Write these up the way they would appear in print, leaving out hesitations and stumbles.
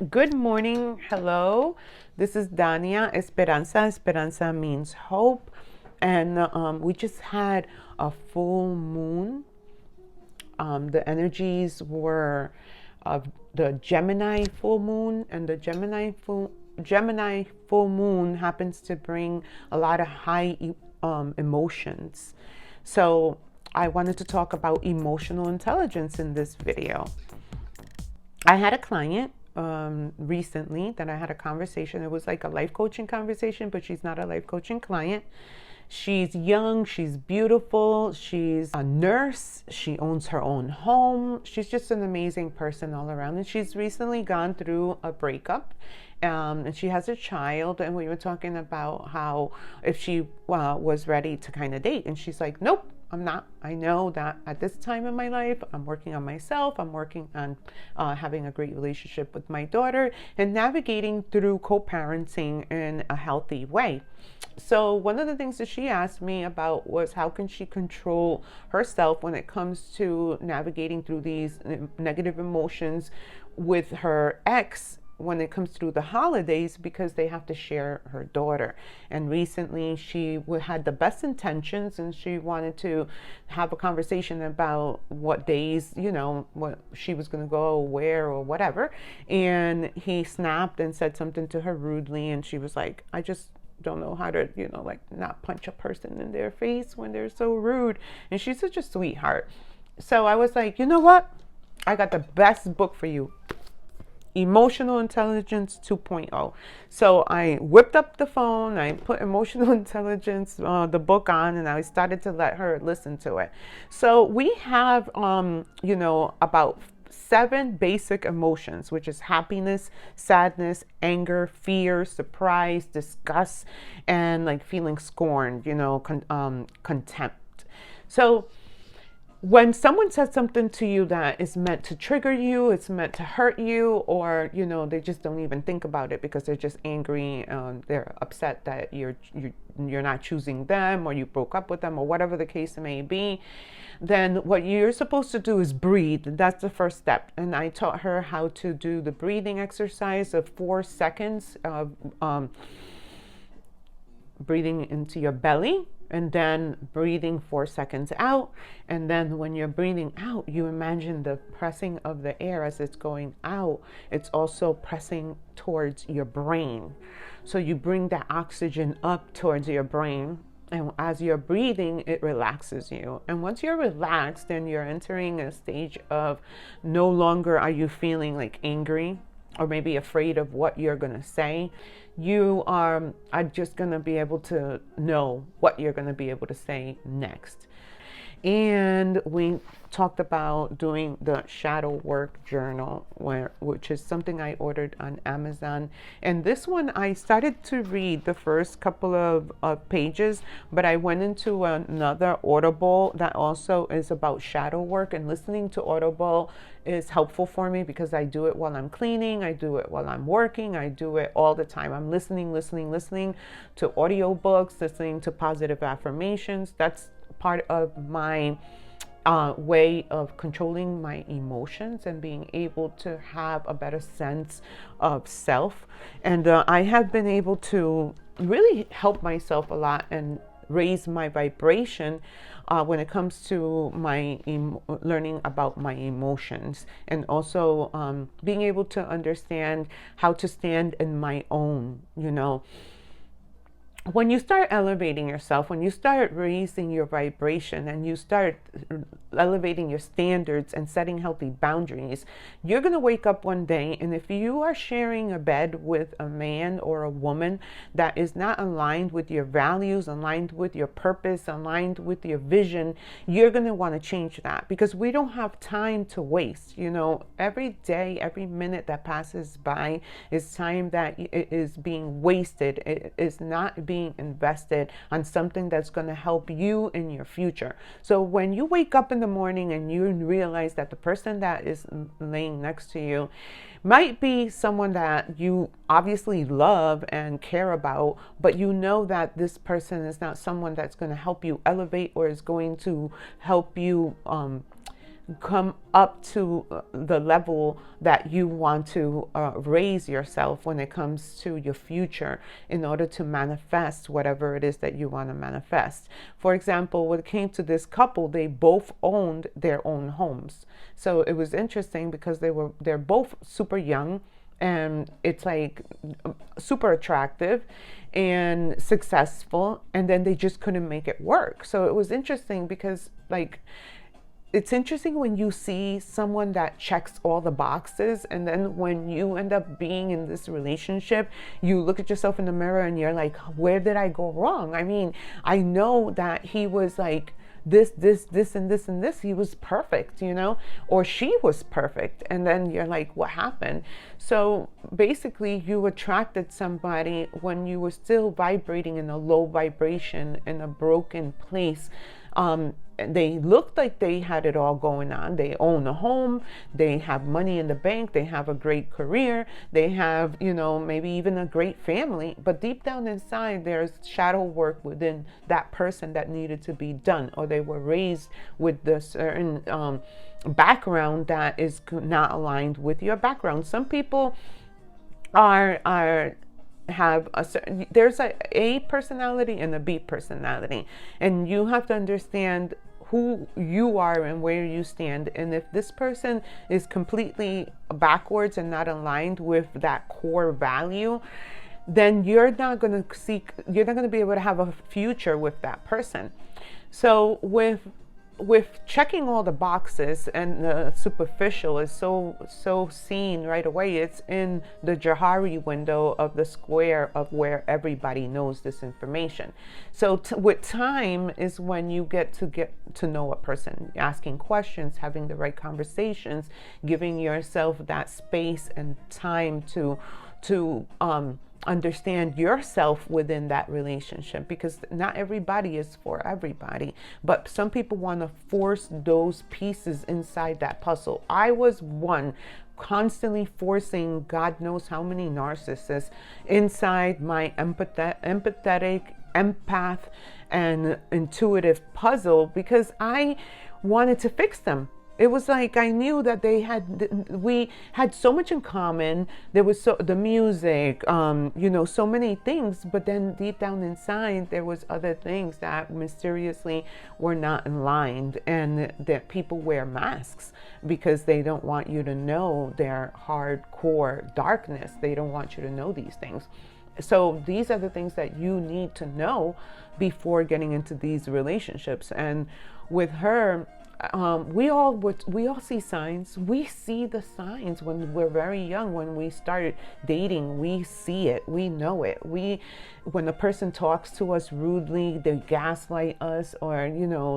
Good morning. Hello. This is Dania Esperanza. Esperanza means hope. And we just had a full moon. The energies were of the Gemini full moon, and the Gemini full moon happens to bring a lot of high emotions. So I wanted to talk about emotional intelligence in this video. I had a client recently that I had a conversation. It was like a life coaching conversation, but she's not a life coaching client. She's young, she's beautiful, she's a nurse, she owns her own home. She's just an amazing person all around. And she's recently gone through a breakup. And she has a child, and we were talking about how if she was ready to kind of date. And she's like, nope, I'm not. I know that at this time in my life, I'm working on myself. I'm working on having a great relationship with my daughter and navigating through co-parenting in a healthy way. So one of the things that she asked me about was how can she control herself when it comes to navigating through these negative emotions with her ex when it comes through the holidays, because they have to share her daughter. And recently she had the best intentions, and she wanted to have a conversation about what days, what she was going to go, where, or whatever. And he snapped and said something to her rudely, and she was like, I just don't know how to, like not punch a person in their face when they're so rude. And she's such a sweetheart. So I was like, you know what? I got the best book for you. Emotional Intelligence 2.0. So I whipped up the phone, I put Emotional Intelligence, the book on, and I started to let her listen to it. So we have, about 7 basic emotions, which is happiness, sadness, anger, fear, surprise, disgust, and like feeling scorned, contempt. So when someone says something to you that is meant to trigger you, it's meant to hurt you, or they just don't even think about it because they're just angry, they're upset that you're not choosing them, or you broke up with them, or whatever the case may be, then what you're supposed to do is breathe. That's the first step. And I taught her how to do the breathing exercise of 4 seconds of breathing into your belly, and then breathing 4 seconds out. And then when you're breathing out, you imagine the pressing of the air as it's going out. It's also pressing towards your brain. So you bring that oxygen up towards your brain. And as you're breathing, it relaxes you. And once you're relaxed, then you're entering a stage of no longer are you feeling like angry or maybe afraid of what you're going to say. You are just going to be able to know what you're going to be able to say next. And we talked about doing the shadow work journal, which is something I ordered on Amazon. And this one, I started to read the first couple of pages, but I went into another Audible that also is about shadow work. And listening to Audible is helpful for me because I do it while I'm cleaning, I do it while I'm working, I do it all the time. I'm listening to audiobooks, listening to positive affirmations. That's part of my way of controlling my emotions and being able to have a better sense of self. And I have been able to really help myself a lot and raise my vibration when it comes to my learning about my emotions, and also being able to understand how to stand in my own, when you start elevating yourself, when you start raising your vibration and you start elevating your standards and setting healthy boundaries, you're going to wake up one day, and if you are sharing a bed with a man or a woman that is not aligned with your values, aligned with your purpose, aligned with your vision, you're going to want to change that, because we don't have time to waste. Every day, every minute that passes by is time that is being wasted. It is not being invested on something that's going to help you in your future. So when you wake up in the morning and you realize that the person that is laying next to you might be someone that you obviously love and care about, but you know that this person is not someone that's going to help you elevate or is going to help you come up to the level that you want to raise yourself when it comes to your future in order to manifest whatever it is that you want to manifest. For example, when it came to this couple, they both owned their own homes. So it was interesting because they're both super young, and it's like super attractive and successful, and then they just couldn't make it work. So it was interesting because, like, it's interesting when you see someone that checks all the boxes, and then when you end up being in this relationship, you look at yourself in the mirror and you're like, where did I go wrong? I mean, I know that he was like this, and this, and this. He was perfect, or she was perfect. And then you're like, what happened? So basically, you attracted somebody when you were still vibrating in a low vibration, in a broken place. They looked like they had it all going on. They own a home, they have money in the bank, they have a great career, they have, maybe even a great family. But deep down inside, there's shadow work within that person that needed to be done, or they were raised with the certain background that is not aligned with your background. Some people have a certain, there's a personality and a B personality, and you have to understand who you are and where you stand. And if this person is completely backwards and not aligned with that core value, then you're not going to be able to have a future with that person. So with checking all the boxes, and the superficial is so seen right away. It's in the Johari window of the square of where everybody knows this information. So with time is when you get to know a person, asking questions, having the right conversations, giving yourself that space and time to understand yourself within that relationship, because not everybody is for everybody, but some people want to force those pieces inside that puzzle. I was one, constantly forcing God knows how many narcissists inside my empathetic, empath, and intuitive puzzle, because I wanted to fix them. It was like I knew that we had so much in common. There was the music, so many things. But then deep down inside, there was other things that mysteriously were not aligned, and that people wear masks because they don't want you to know their hardcore darkness. They don't want you to know these things. So these are the things that you need to know before getting into these relationships. And with her, we all see signs. We see the signs when we're very young. When we start dating, we see it. We know it. When a person talks to us rudely, they gaslight us, or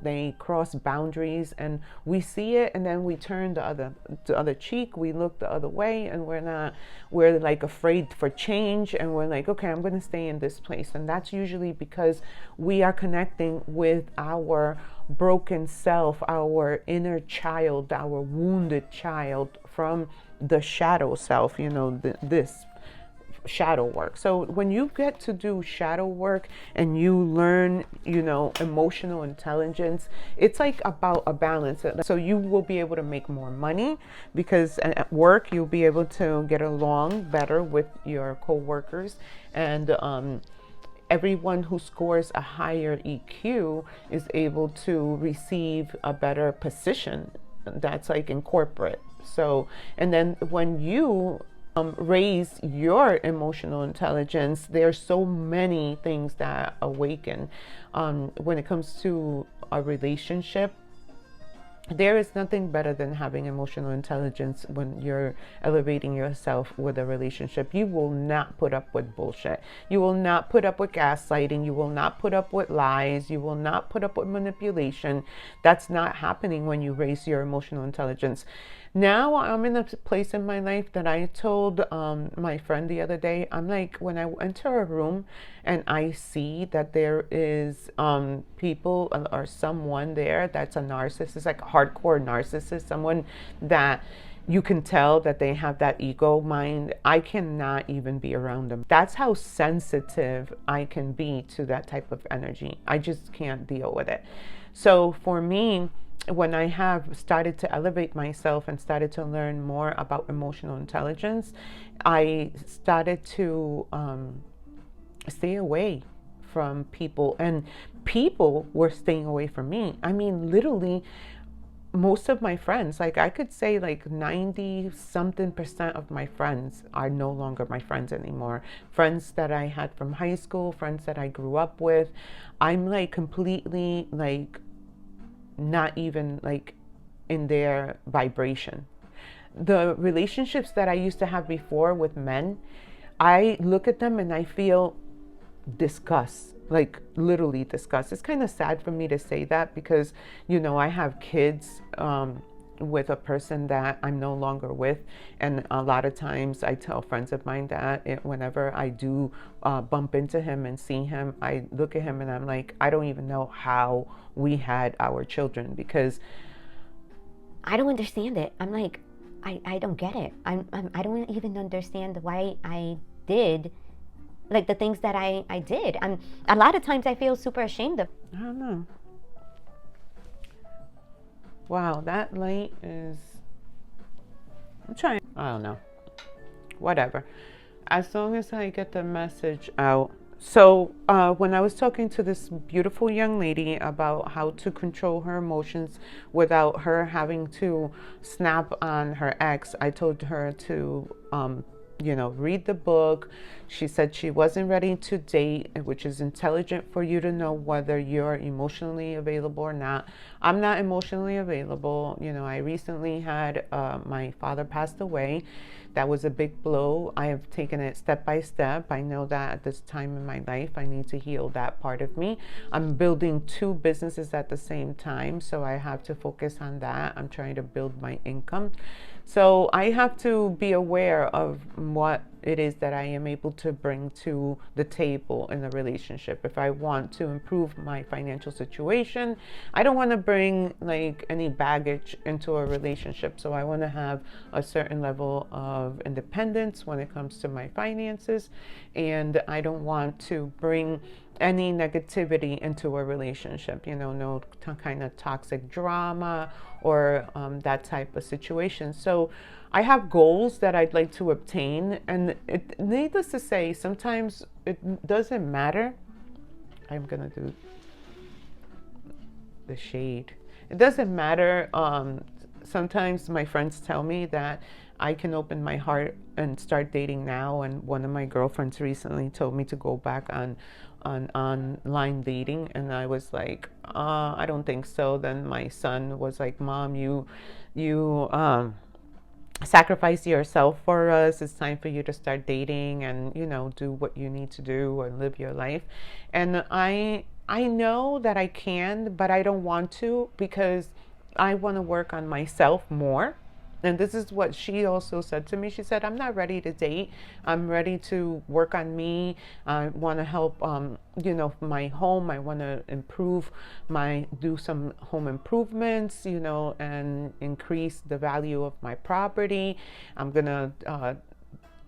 they cross boundaries, and we see it, and then we turn the other cheek. We look the other way, and we're like afraid for change, and we're like, okay, I'm going to stay in this place. And that's usually because we are connecting with our broken self, our inner child, our wounded child from the shadow self, this shadow work. So when you get to do shadow work and you learn, emotional intelligence, it's like about a balance. So you will be able to make more money, because at work you'll be able to get along better with your co-workers, and everyone who scores a higher EQ is able to receive a better position. That's like in corporate. So, and then when you raise your emotional intelligence, there's so many things that awaken. When it comes to a relationship, there is nothing better than having emotional intelligence when you're elevating yourself with a relationship. You will not put up with bullshit. You will not put up with gaslighting. You will not put up with lies. You will not put up with manipulation. That's not happening when you raise your emotional intelligence. Now I'm in a place in my life that I told my friend the other day. I'm like, when I enter a room and I see that there is people or someone there that's a narcissist, like a hardcore narcissist, someone that you can tell that they have that ego mind, I cannot even be around them. That's how sensitive I can be to that type of energy. I just can't deal with it. So for me, when I have started to elevate myself and started to learn more about emotional intelligence, I started to stay away from people, and people were staying away from me. I mean, literally, most of my friends, like I could say like 90 something percent of my friends are no longer my friends anymore. Friends that I had from high school, friends that I grew up with, I'm like completely like not even like in their vibration. The relationships that I used to have before with men, I look at them and I feel disgust, like literally disgust. It's kind of sad for me to say that because, you know, I have kids with a person that I'm no longer with. And a lot of times I tell friends of mine that whenever I do bump into him and see him, I look at him and I'm like, I don't even know how we had our children, because I don't understand it. I'm like, I don't get it. I don't even understand why I did like the things that I did. And a lot of times I feel super ashamed of. I don't know. Wow, that light is, I'm trying, I don't know, whatever, as long as I get the message out. So when I was talking to this beautiful young lady about how to control her emotions without her having to snap on her ex, I told her to read the book. She said she wasn't ready to date, which is intelligent for you to know whether you're emotionally available or not. I'm not emotionally available. You know, I recently had my father passed away. That was a big blow. I have taken it step by step. I know that at this time in my life, I need to heal that part of me. I'm building two businesses at the same time, so I have to focus on that. I'm trying to build my income. So I have to be aware of what it is that I am able to bring to the table in a relationship. If I want to improve my financial situation, I don't want to bring like any baggage into a relationship. So I want to have a certain level of independence when it comes to my finances, and I don't want to bring any negativity into a relationship, you know, no kind of toxic drama or that type of situation. So I have goals that I'd like to obtain, and needless to say, sometimes it doesn't matter. I'm gonna do the shade. It doesn't matter. Sometimes my friends tell me that I can open my heart and start dating now. And one of my girlfriends recently told me to go back on online dating, and I was like, I don't think so. Then my son was like, Mom, you sacrifice yourself for us. It's time for you to start dating and, you know, do what you need to do and live your life. And I know that I can, but I don't want to, because I want to work on myself more. And this is what she also said to me. She said, I'm not ready to date. I'm ready to work on me. I want to help, my home. I want to do some home improvements, you know, and increase the value of my property. I'm going to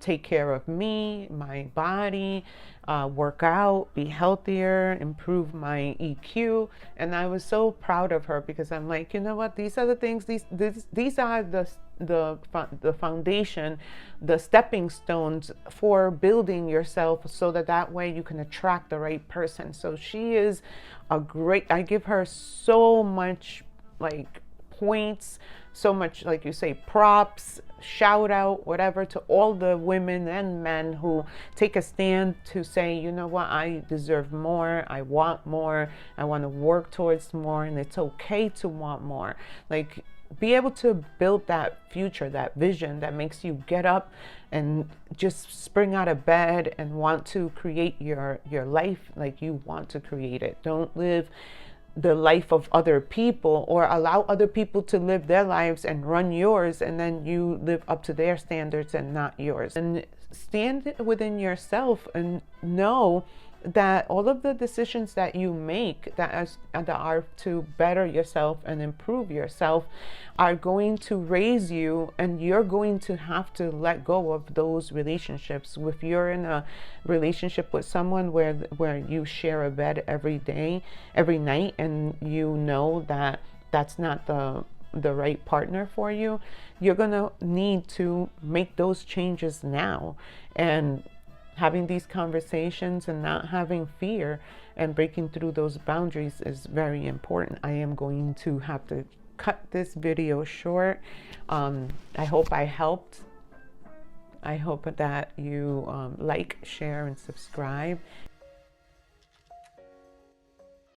take care of me, my body, work out, be healthier, improve my EQ. And I was so proud of her, because I'm like, you know what? These are the things. These are the foundation, the stepping stones for building yourself, so that way you can attract the right person. So she is I give her so much like points, so much, like you say, props, shout out, whatever, to all the women and men who take a stand to say, you know what, I deserve more, I want to work towards more, and it's okay to want more. Like, be able to build that future, that vision that makes you get up and just spring out of bed and want to create your life like you want to create it. Don't live the life of other people, or allow other people to live their lives and run yours, and then you live up to their standards and not yours. And stand within yourself and know that all of the decisions that you make that are to better yourself and improve yourself are going to raise you, and you're going to have to let go of those relationships. If you're in a relationship with someone where you share a bed every night, and you know that that's not the right partner for you, you're gonna need to make those changes now. And having these conversations and not having fear and breaking through those boundaries is very important. I am going to have to cut this video short. I hope I helped. I hope that you like, share, and subscribe.